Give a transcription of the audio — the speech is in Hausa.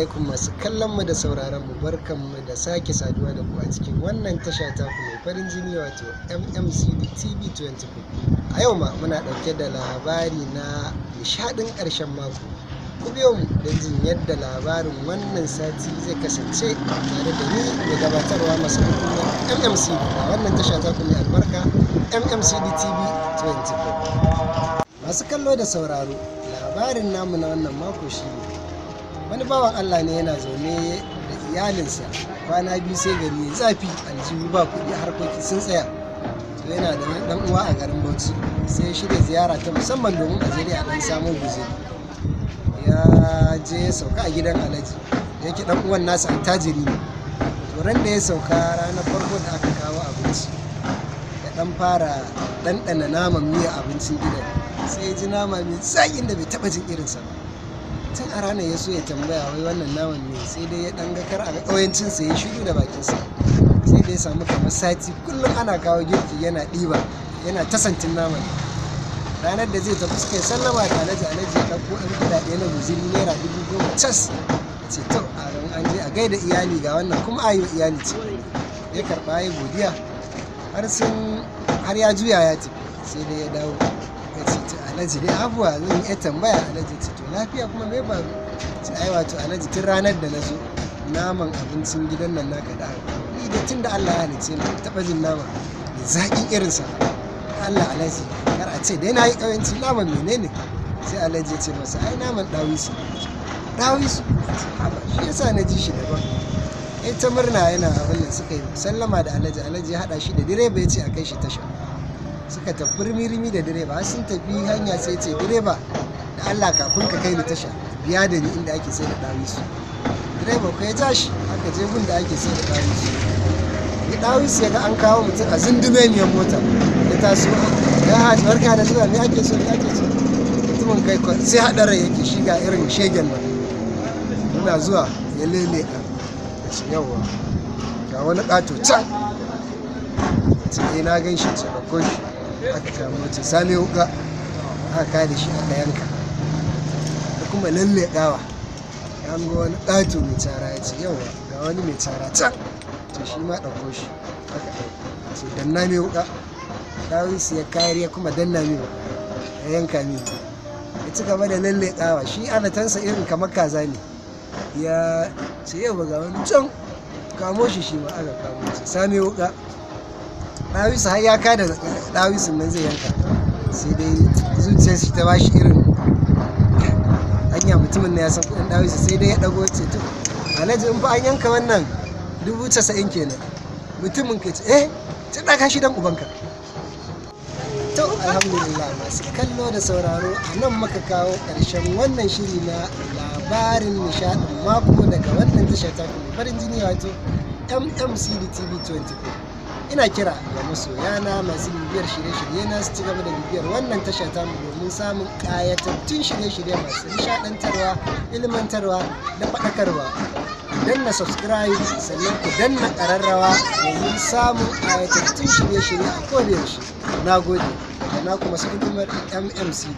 alaikum masu kallon mu da sauraron mu, barkan mu da sake saduwa da ku a cikin wannan tasha ta ku mai farin jini wato MMCD TV 24. A yau ma muna ɗauke da labari na nishadin ƙarshen mako. Ku biyo mu don jin yadda labarin wannan sati zai kasance tare da ni mai gabatarwa masu hukumar MMCD a wannan tasha ta ku mai albarka MMCD TV 24. Masu kallo da sauraro, labarin namu na wannan mako shi ne wani bawan Allah ne yana zaune da iyalinsa, kwana biyu sai gari ya zafi, aljihu ba kuɗi, harkoki sun tsaya. To yana da wani ɗan uwa a garin Bauchi, sai ya shirya ziyara ta musamman domin a je a ɗan samo guzuri. Ya je ya sauka a gidan Alhaji, da yake ɗan uwan nasa attajiri ne. To ran da ya sauka ranar farko da aka kawo abinci, ya ɗan fara ɗanɗana naman miya abincin gidan, sai ya ji nama mai zaƙin da bai taɓa jin irinsa ba. Tun a ranar ya so ya tambaya wai wannan naman ne, sai dai ya ɗan ga kar a ga ƙauyancinsa ya shiru da bakinsa. Sai dai ya samu kamar sati kullum ana kawo girki yana ɗiba, yana tasantin naman. Ranar da zai tafi suka yi sallama da Alhaji, Alhaji ya ɗauko ɗan kuɗaɗe na guziri naira 10,000 cas. Ya ce to a an je a gaida iyali ga wannan kuma a yi wa iyali ce. Ya karɓa ya godiya har ya juya ya tafi, sai dai ya dawo. Ya ce to Alhaji dai abuwa zan iya tambaya. Alhaji ce to lafiya kuma me ba ce ai wato Alhaji tun ranar da na zo naman abincin gidan nan naka da ni da tun da Allah ya halice ni taɓa jin nama mai zaƙin irinsa. Allah Alhaji kar a ce dai na yi ƙauyanci, naman menene? Sai Alhaji ya ce masa ai naman ɗawisu. Ɗawisu shi yasa na ji shi daban. Ta murna yana abin da suka yi sallama da Alhaji, Alhaji ya haɗa shi da direba ya ce a kai shi tasha. Suka tafi rimi da direba, har sun tafi hanya sai ce direba da Allah kafin ka kai ni tasha biya da ni inda ake sai da ɗawisu. Direba ko ya tashi aka je gun da ake sai da ɗawisu. Ya ɗawisu ya ga an kawo mutum a zundume miyan mota, ya taso ya haji barka da zuwa, me ake so me ake so. Mutumin kai sai haɗa rai yake shi ga irin shegen nan. Muna zuwa ya lele ya ce yawa ga wani ƙato can. Ya na gan shi ce ɗauko shi. Aka kama ce same wuka, aka kada shi aka yanka. Da kuma lalleƙawa ya ga wani ƙato mai cara, ya ce yawa ga wani mai cara can, to shi ma ɗauko shi aka ɗauko. Ce danna mai wuka, ɗawisu ya kayar ya kuma danna mai wuka ya yanka mai. Ya ci gaba da lalleƙawa, shi anatansa irin kamar kaza ne. Ya ce yawa ga wani can, kamo shi shi ma aka kamo shi same wuka. Ɗawisu har ya kada ɗawisun nan zai yanka, sai dai zuciyar shi ta bashi irin hanya mutumin na ya san kuɗin ɗawisu, sai dai ya ɗago ce to Alhaji in fa an yanka wannan 90,000 kenan. Mutumin ka ce ta ɗaka shi dan ubanka. To alhamdulillah masu kallo da sauraro, a nan muka kawo ƙarshen wannan shiri na labarin nishaɗin mako daga wannan tasha ta farin jini wato MMCD TV 24. Ina kira ga masoyana masu bibiyar shirye-shirye na su ci gaba da bibiyar wannan tasha ta mu domin samun ƙayatattun shirye-shirye masu nishaɗantarwa, ilmantarwa da faɗakarwa. Ku danna subscribe sannan ku danna ƙararrawa domin samun ƙayatattun shirye-shirye a kodayaushe. Na gode daga naku masu hidimar MMCD.